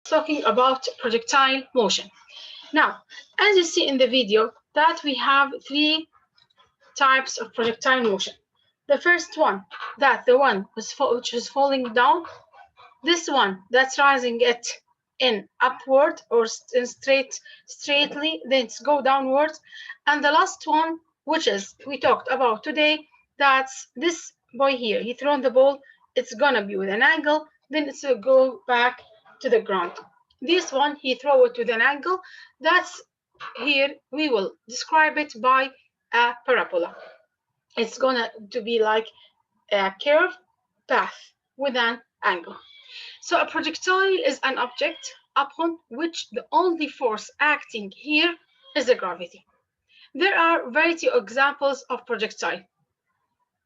talking about projectile motion. Now, as you see in the video, that we have three types of projectile motion. The first one, that the one which is falling down. This one that's rising it in upward or in straightly, then it's go downwards. And the last one, which is we talked about today, that's this boy here. He thrown the ball. It's gonna be with an angle, then it's gonna go back to the ground. This one, he throw it with an angle. That's here we will describe it by a parabola. It's gonna to be like a curved path with an angle. So a projectile is an object upon which the only force acting here is the gravity. There are a variety of examples of projectile.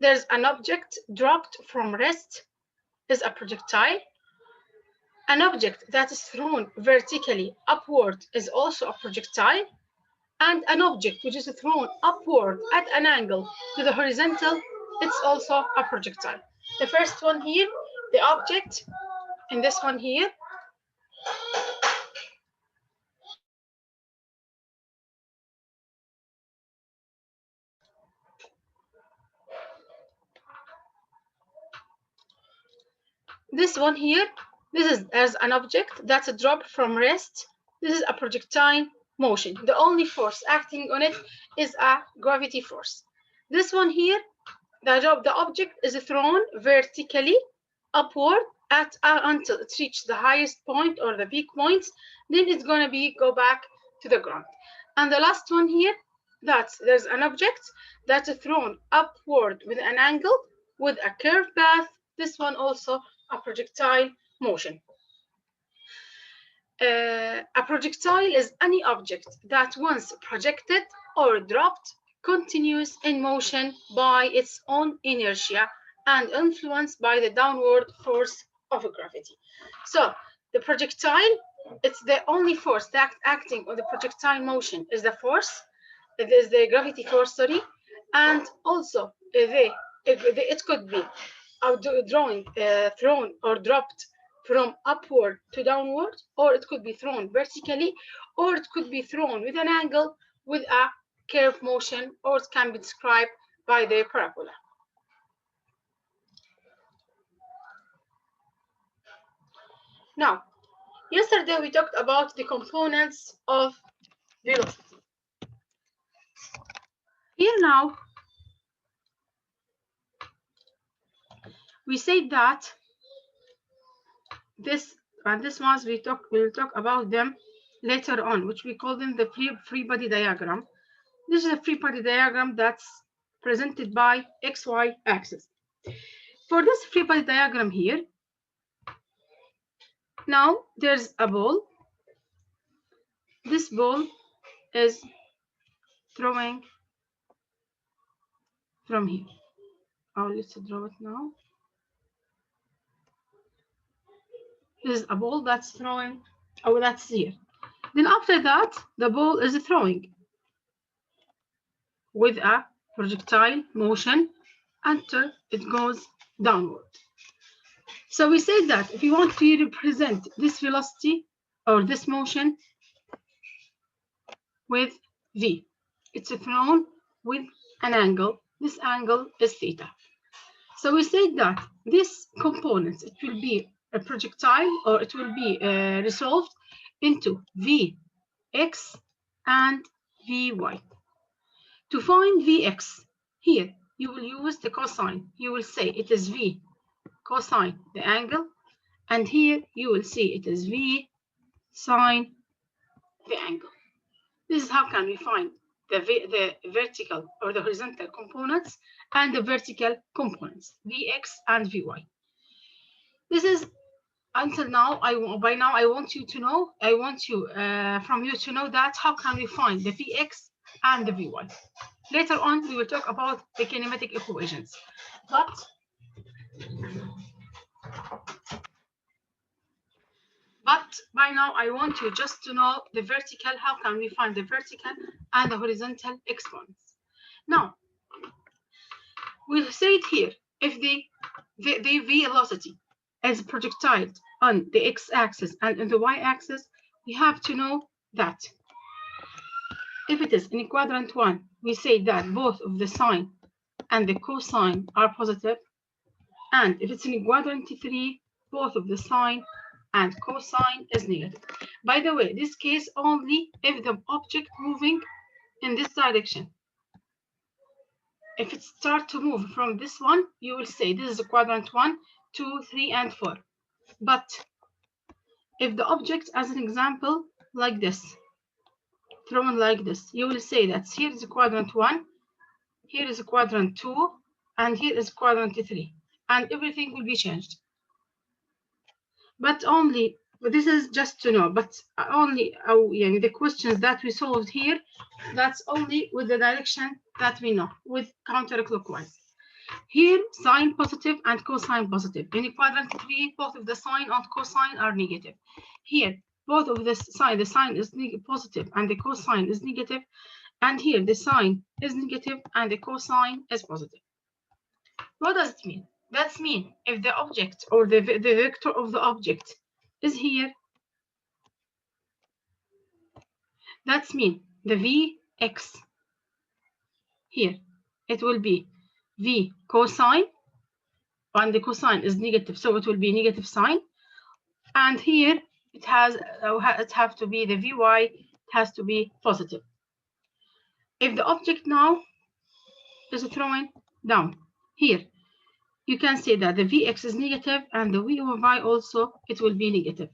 There's an object dropped from rest is a projectile. An object that is thrown vertically upward is also a projectile. And an object which is thrown upward at an angle to the horizontal, it's also a projectile. The first one here, the object, and this one here. This one here, this is as an object that's a drop from rest. This is a projectile motion. The only force acting on it is a gravity force. This one here, the object is thrown vertically upward until it reaches the highest point or the peak points, then it's going to go back to the ground. And the last one here, there's an object that's thrown upward with an angle with a curved path. This one also a projectile motion. A projectile is any object that once projected or dropped continues in motion by its own inertia and influenced by the downward force of gravity. So the projectile, it's the only force that acting on the projectile motion is the force. It is the gravity force, sorry, and also it could be thrown or dropped from upward to downward, or it could be thrown vertically, or it could be thrown with an angle with a curved motion, or it can be described by the parabola. Now, yesterday we talked about the components of velocity. Here now, we say that this ones we'll talk about them later on, which we call them the free body diagram. This is a free body diagram that's presented by XY axis. For this free body diagram here, now there's a ball. This ball is throwing from here. Let's draw it now. This is a ball that's throwing, that's here. Then after that, the ball is throwing with a projectile motion until it goes downward. So we say that if you want to represent this velocity or this motion with V, it's thrown with an angle. This angle is theta. So we say that this component, it will be a projectile, or it will be resolved into Vx and Vy. To find Vx, here you will use the cosine. You will say it is V cosine the angle, and here you will see it is V sine the angle. This is how can we find the vertical or the horizontal components and the vertical components, Vx and Vy. This is until now. By now I want you to know. I want you from you to know that how can we find the Vx and the Vy. Later on we will talk about the kinematic equations, but by now I want you just to know the vertical. How can we find the vertical and the horizontal exponents? Now we'll say it here. If the velocity is projectile on the x-axis and on the y-axis, we have to know that if it is in quadrant 1, we say that both of the sine and the cosine are positive. And if it's in quadrant 3, both of the sine and cosine is negative. By the way, this case only if the object moving in this direction. If it starts to move from this one, you will say this is a quadrant 1, 2, 3, and 4. But if the object, as an example, like this, thrown like this, you will say that here is a quadrant 1, here is a quadrant 2, and here is quadrant 3, and everything will be changed. But this is just to know, but only the questions that we solved here, that's only with the direction that we know, with counterclockwise. Here, sine positive and cosine positive. In quadrant 3, both of the sine and cosine are negative. Here, both of the sine is positive and the cosine is negative. And here, the sine is negative and the cosine is positive. What does it mean? That means if the object or the vector of the object is here, that means the Vx here, it will be V cosine, and the cosine is negative, so it will be negative sine. And here it have to be the Vy, it has to be positive. If the object now is thrown down here, you can say that the Vx is negative and the Vy also, it will be negative.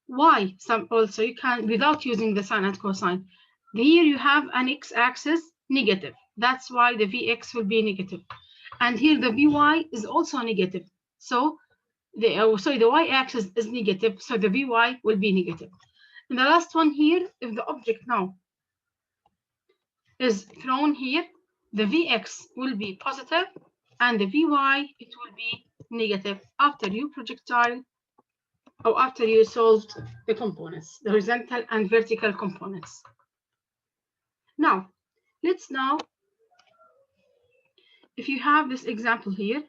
Why? Also you can, without using the sine and cosine, here you have an x-axis negative. That's why the Vx will be negative. And here the Vy is also negative. So the y-axis is negative, so the Vy will be negative. And the last one here, if the object now is thrown here, the Vx will be positive and the Vy, it will be negative after you projectile or after you solved the components, the horizontal and vertical components. Now, let's now, if you have this example here,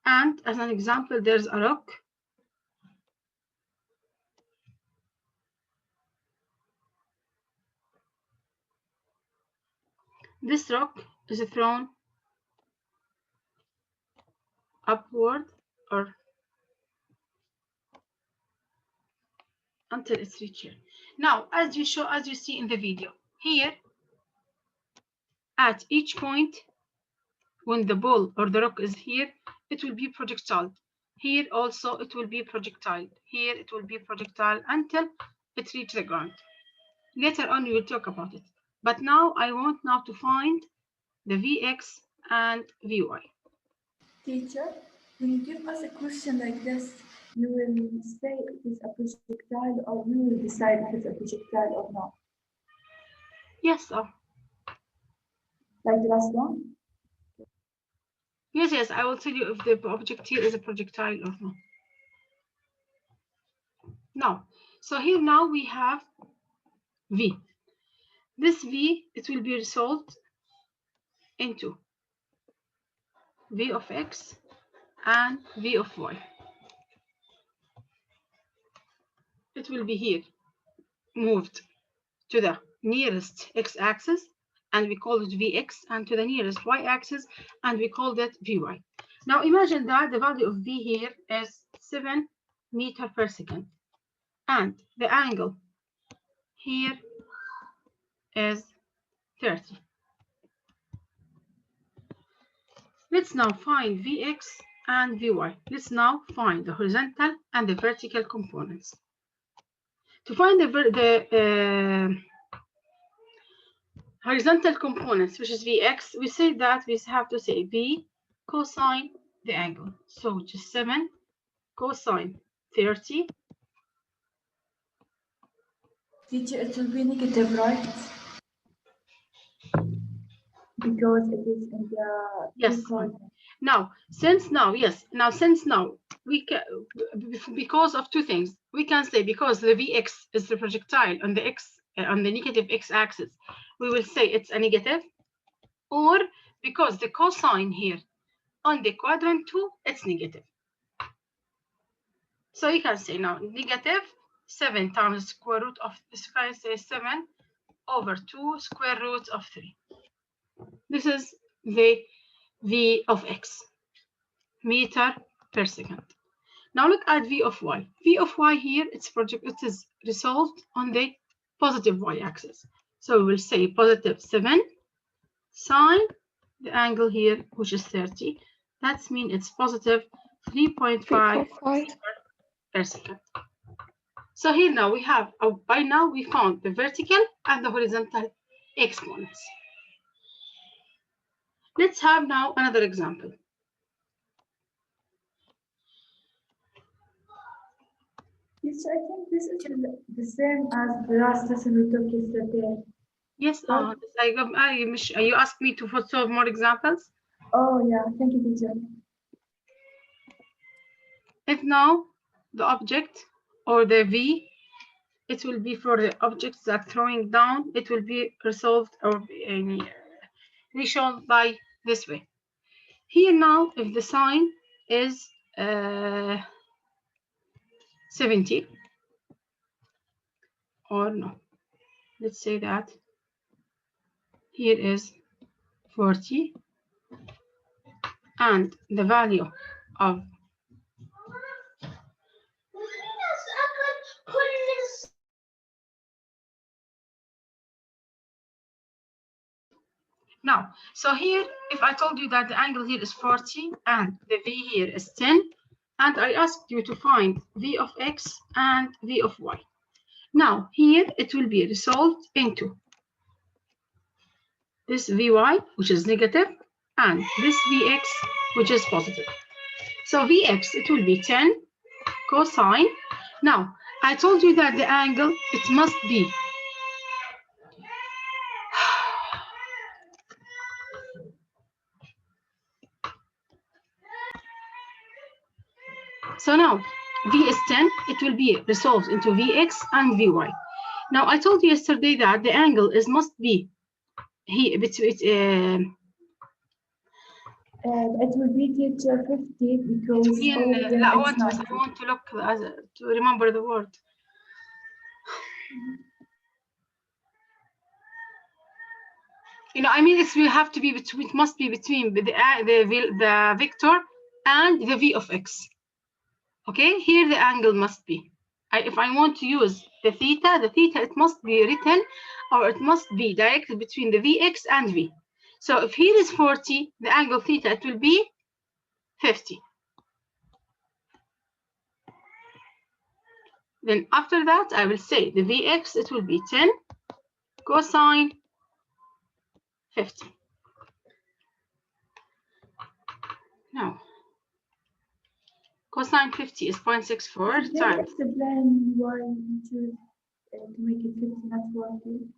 and as an example, there's a rock. This rock is thrown upward or until it's reached here. Now, as you see in the video, here at each point, when the ball or the rock is here, it will be projectile. Here also it will be projectile. Here it will be projectile until it reaches the ground. Later on we will talk about it. But now I want now to find the Vx and Vy. Teacher, when you give us a question like this, you will say it is a projectile, or you will decide if it's a projectile or not? Yes, sir. Like the last one? Yes, I will tell you if the object here is a projectile or not. Now, so here now we have V. This V, it will be resolved into V of X and V of Y. It will be here, moved to the nearest X-axis, and we call it Vx, and to the nearest Y-axis, and we call that Vy. Now imagine that the value of V here is 7 meters per second, and the angle here is 30. Let's now find Vx and Vy. Let's now find the horizontal and the vertical components. To find the horizontal components, which is Vx, we say that we have to say V cosine the angle. So just 7 cosine 30. Teacher, it will be negative, right? Because it is in the yes. Now, since now we can, because of two things, we can say because the Vx is the projectile on the x on the negative x-axis, we will say it's a negative, or because the cosine here on the quadrant 2, it's negative. So you can say now negative 7 times square root of, this guy says 7 over 2 square root of 3. This is the v of x, meter per second. Now look at v of y. V of y here, it is resolved on the positive y-axis. So we will say positive 7 sine the angle here, which is 30. That means it's positive 3.5 per second. So here now we have, by now we found the vertical and the horizontal exponents. Let's have now another example. Yes, I think this is the same as the last lesson we took yesterday. Yes, you asked me to solve more examples. Oh yeah, thank you, teacher. If now the object or the v, it will be for the objects that throwing down, it will be resolved or shown by this way. Here now, if the sign is 70, or no, let's say that here is 40, and the value of now, so here, if I told you that the angle here is 40 and the v here is 10, and I asked you to find v of x and v of y. Now, here it will be resolved into this vy, which is negative, and this vx, which is positive. So vx, it will be 10 cosine. Now, I told you that the angle, it must be so now v is 10, it will be resolved into vx and vy. Now, I told you yesterday that the angle is must be here between it will be teacher 50 because all of them I it's want to look to remember the word. You know, I mean, it will have to be between. It must be between the vector and the v of x. Okay, here the angle must be. If I want to use the theta, it must be written, or it must be directed between the vx and v. So if here is 40, the angle theta, it will be 50. Then after that, I will say the vx, it will be 10 cosine 50. Now, cosine 50 is 0.64 times. Explain why you choose to make it 50, not 40.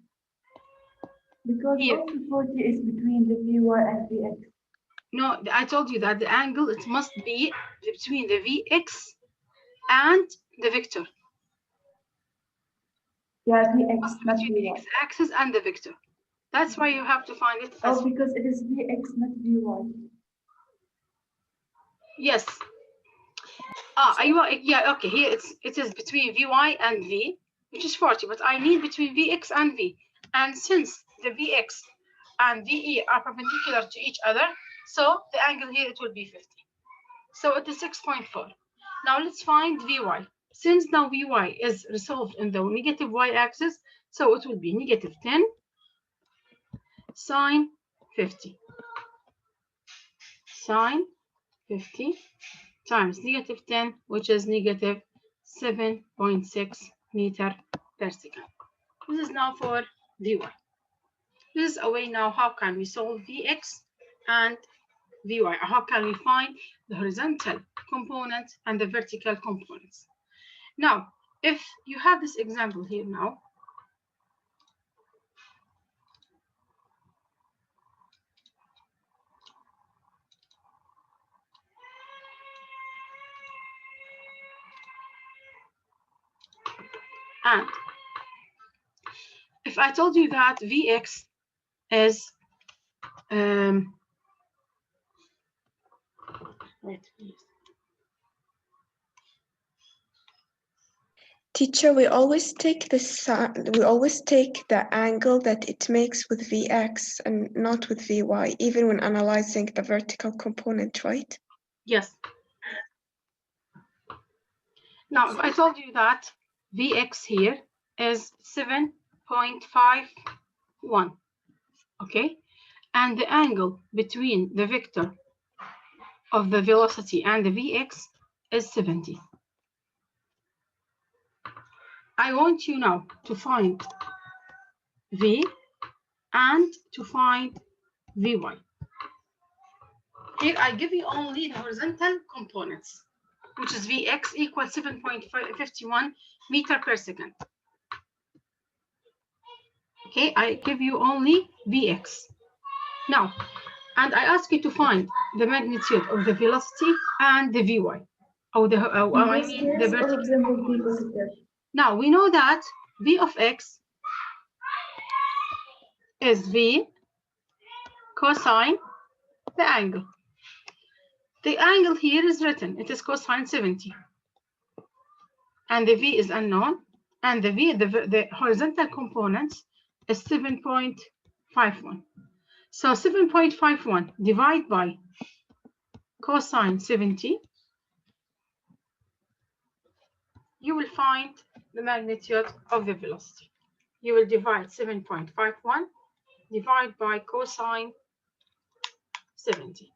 Because Here. also 40 is between the vy and vx. No, I told you that the angle, it must be between the vx and the vector. Yeah, vx, not between the vy. x-axis and the vector. That's why you have to find it as. Oh, because it is vx, not vy. Yes. Yeah, okay. Here it is between vy and v, which is 40, but I need between vx and v. And since the vx and ve are perpendicular to each other, so the angle here, it will be 50. So it is 6.4. Now let's find vy. Since now vy is resolved in the negative y-axis, so it will be negative 10 sine 50. Sine 50 times negative 10, which is negative 7.6 meter per second. This is now for vy. This is a way now how can we solve vx and vy. How can we find the horizontal component and the vertical components? Now, if you have this example here now, and if I told you that Vx is wait, please. Teacher, we always take the angle that it makes with Vx and not with Vy, even when analyzing the vertical component, right? Yes. Now, if I told you that Vx here is 7.51, okay? And the angle between the vector of the velocity and the Vx is 70. I want you now to find V and to find Vy. Here I give you only the horizontal components, which is Vx equals 7.51 meter per second. Okay, I give you only Vx. Now, and I ask you to find the magnitude of the velocity and the Vy, or the I mean the vertical. Now we know that V of x is V cosine the angle. The angle here is written, it is cosine 70. And the V is unknown, and the V, the horizontal component is 7.51. So 7.51 divided by cosine 70, you will find the magnitude of the velocity. You will divide 7.51 divided by cosine 70.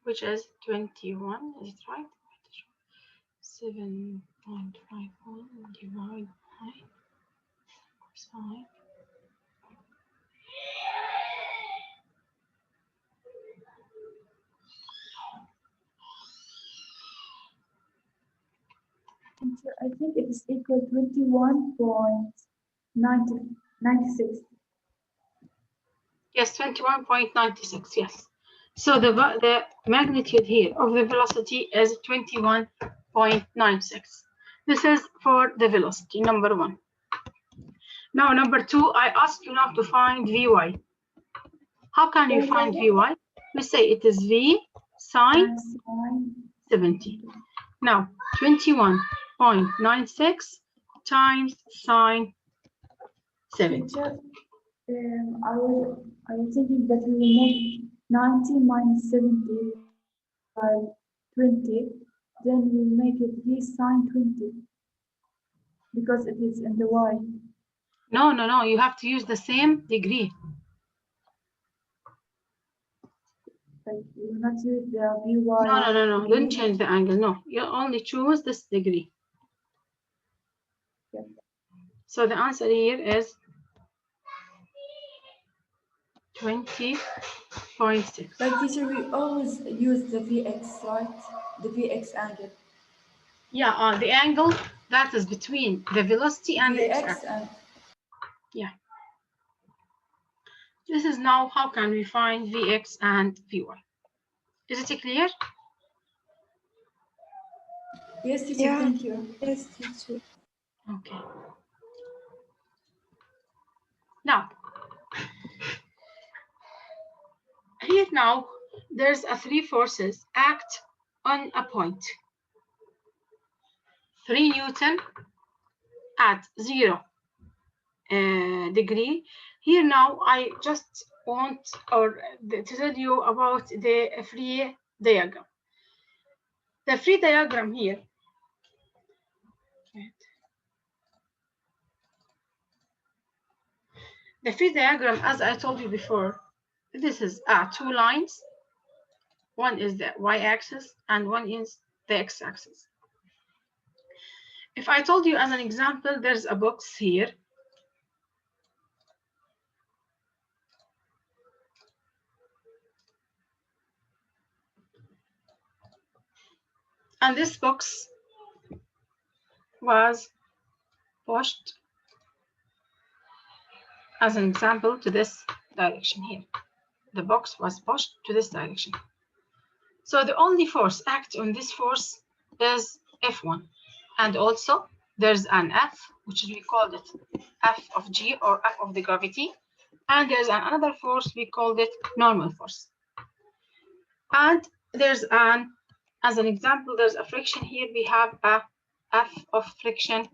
Which is 21, is it right? 7.51 divided by cosine. I think it is equal to 21.96. Yes, 21.96, yes. So the magnitude here of the velocity is 21.96. This is for the velocity, number one. Now, number two, I ask you now to find Vy. How can you find Vy? We say it is V sine 70. Now, 21.96 times sine 70. I was thinking that we will make 90 minus 70 by 20, then we'll make it V sine 20 because it is in the Y. No, no, no, you have to use the same degree. Like you will not use the Vy. No, don't change the angle, no. You only choose this degree. Yeah. So the answer here is 20.6. Like teacher, we always use the Vx, right? The Vx angle. Yeah, the angle that is between the velocity and the x-axis. Yeah. This is now how can we find Vx and Vy. Is it clear? Yes, teacher, Yeah. thank you. Yes, teacher. Okay. Now, here now, there's a three forces act on a point. 3 Newton at 0 degree. Here now, I just want to tell you about the free diagram. The free diagram here. The free diagram, as I told you before, this is two lines. One is the y-axis and one is the x-axis. If I told you as an example, there's a box here. And this box was pushed as an example to this direction here. the box was pushed to this direction. So the only force acting on this force is F1. And also there's an F, which we called it F of G or F of the gravity. And there's another force, we called it normal force. And there's as an example, there's a friction here. We have a F of friction,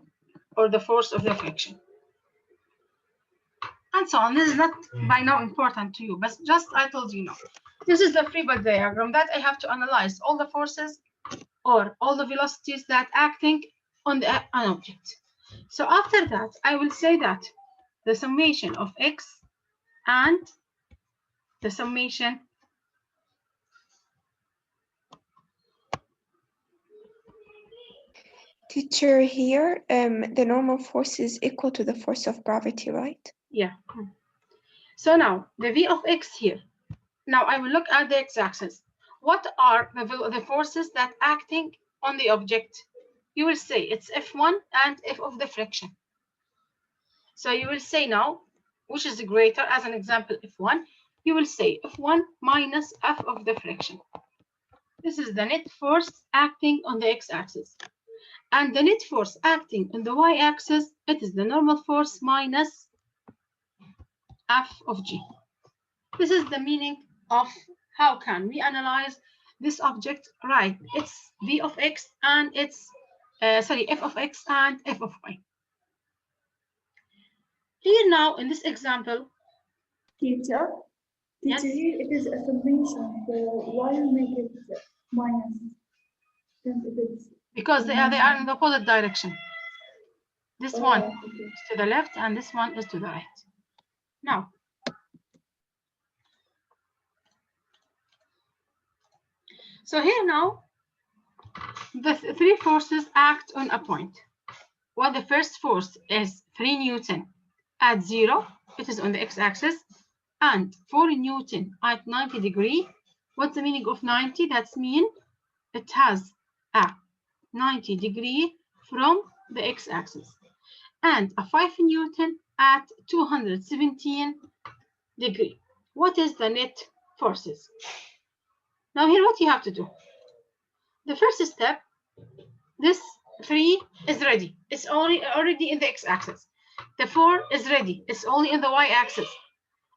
or the force of the friction. And so on. This is not by now important to you, but just I told you now. This is the free body diagram that I have to analyze all the forces or all the velocities that acting on an object. So after that, I will say that the summation of x and the summation Teacher, here, the normal force is equal to the force of gravity, right? Yeah. So now the V of x here. Now I will look at the x-axis. What are the forces that acting on the object? You will say it's F1 and F of the friction. So you will say now, which is greater, as an example, F1, you will say F1 minus F of the friction. This is the net force acting on the x-axis. And the net force acting on the y-axis, it is the normal force minus F of G. This is the meaning of how can we analyze this object, right? It's V of x and it's, F of x and F of y. Here now, in this example, Teacher, yes, here it is a summation, so why you make it minus? Since it is because they are in the opposite direction. This one okay. is to the left and this one is to the right. Now, so here now, the three forces act on a point. Well, the first force is 3 Newton at 0, it is on the x-axis, and 4 Newton at 90 degrees. What's the meaning of 90? That's mean it has a 90 degree from the x-axis. And a 5 Newton at 217 degrees. What is the net forces? Now here what you have to do. The first step, this 3 is ready. It's already in the x-axis. The 4 is ready. It's only in the y-axis.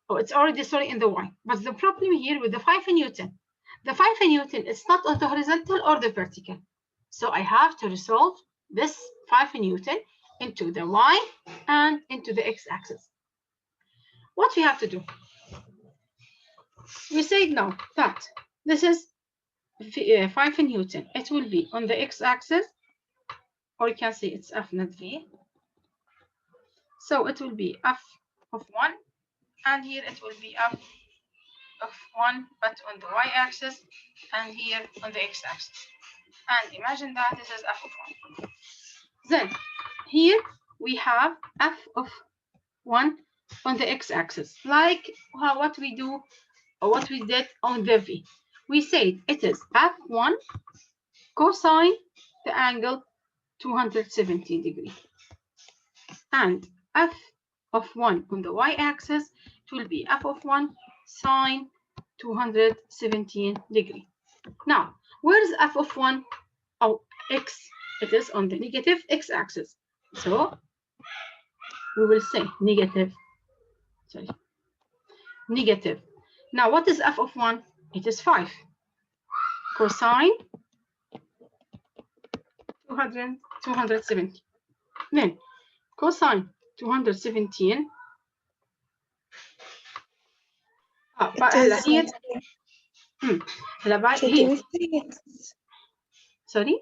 Oh, it's already, sorry, in the y. But the problem here with the 5 Newton, the 5 Newton is not on the horizontal or the vertical. So I have to resolve this 5 Newton into the y and into the x-axis. What we have to do? We say now that this is 5 Newton. It will be on the x-axis, or you can say it's F not V. So it will be F of 1, and here it will be F of 1, but on the y-axis, and here on the x-axis. And imagine that this is F of 1. Then here we have F of 1 on the x-axis, like what we do, or what we did on the V. We said it is F1 cosine the angle 270 degrees. And F of 1 on the y-axis, it will be F of 1 sine 217 degrees. Now, where is F of 1? Oh, x. It is on the negative x-axis. So we will say negative. Sorry. Negative. Now, what is F of 1? It is 5. Cosine 270. Then cosine 217. But here, sorry?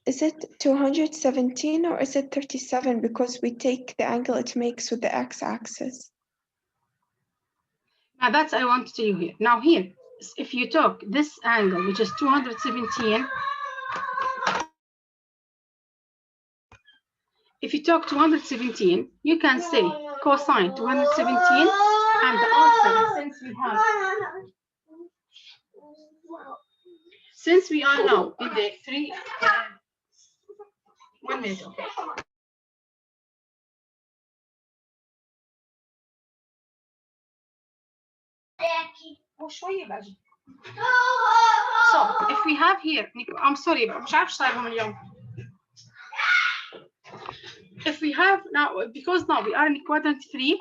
Is it 217 or is it 37? Because we take the angle it makes with the x-axis. Now that's I want to tell you here. Now here, if you took this angle, which is 217, if you talk 217, you can say cosine 217, and the answer, since we are now in the 3, 1 minute, okay. So if we have here, I'm sorry, but مش عارف صايرهم اليوم. If we have now, because now we are in quadrant 3,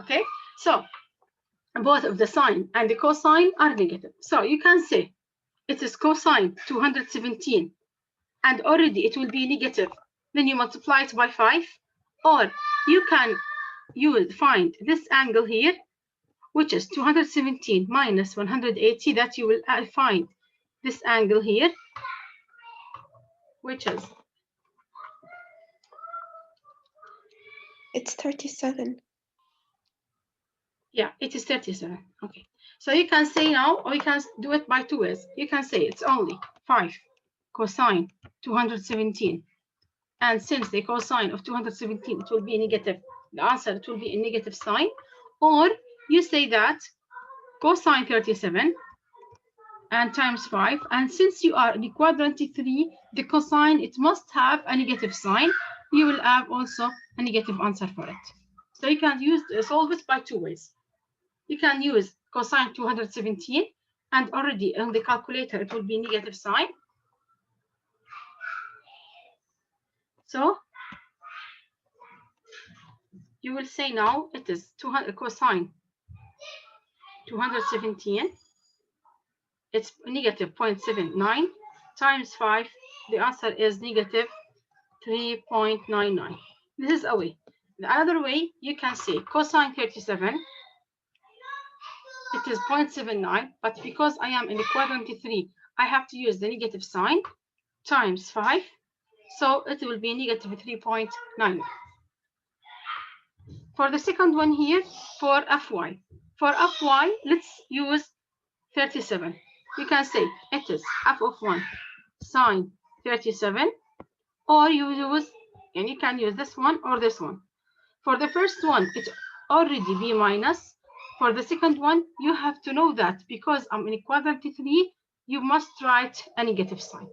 okay? So both of the sine and the cosine are negative. So you can say it is cosine 217, and already it will be negative. Then you multiply it by 5, or you can find this angle here, which is 217 minus 180, that you will find this angle here, which is, it's 37. yeah, it is 37. Okay, so you can say now, or you can do it by 2 ways. You can say it's only 5 cosine 217, and since the cosine of 217 it will be negative, the answer it will be a negative sign. Or you say that cosine 37 and times 5, and since you are in the quadrant 3, the cosine, it must have a negative sign. You will have also a negative answer for it. So you can solve it by 2 ways. You can use cosine 217, and already on the calculator it will be negative sign. So you will say now it is cosine 217, it's negative 0.79 times 5, the answer is negative 3.99. This is a way. The other way, you can say cosine 37, it is 0.79, but because I am in the quadrant 3, I have to use the negative sign, times 5, so it will be negative 3.9. For the second one here, for Fy. For Fy, let's use 37. You can say it is f of 1 sine 37, or you use, and you can use this one or this one. For the first one, it's already b minus. For the second one, you have to know that because I'm in quadrant 3, you must write a negative sign.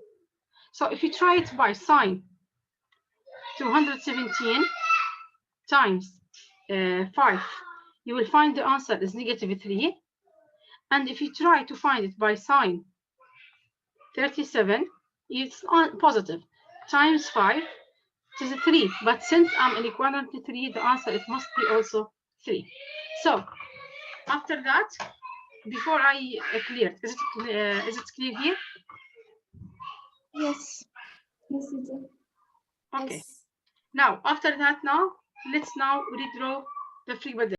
So if you try it by sine 217 times 5, you will find the answer is negative 3. And if you try to find it by sine 37, it's positive, times 5, it is 3. But since I'm in quadrant 3, the answer, it must be also 3. So after that, before I clear, is it clear here? Yes. Yes, it is. Okay. Yes. Now, after that, now let's now redraw the free body.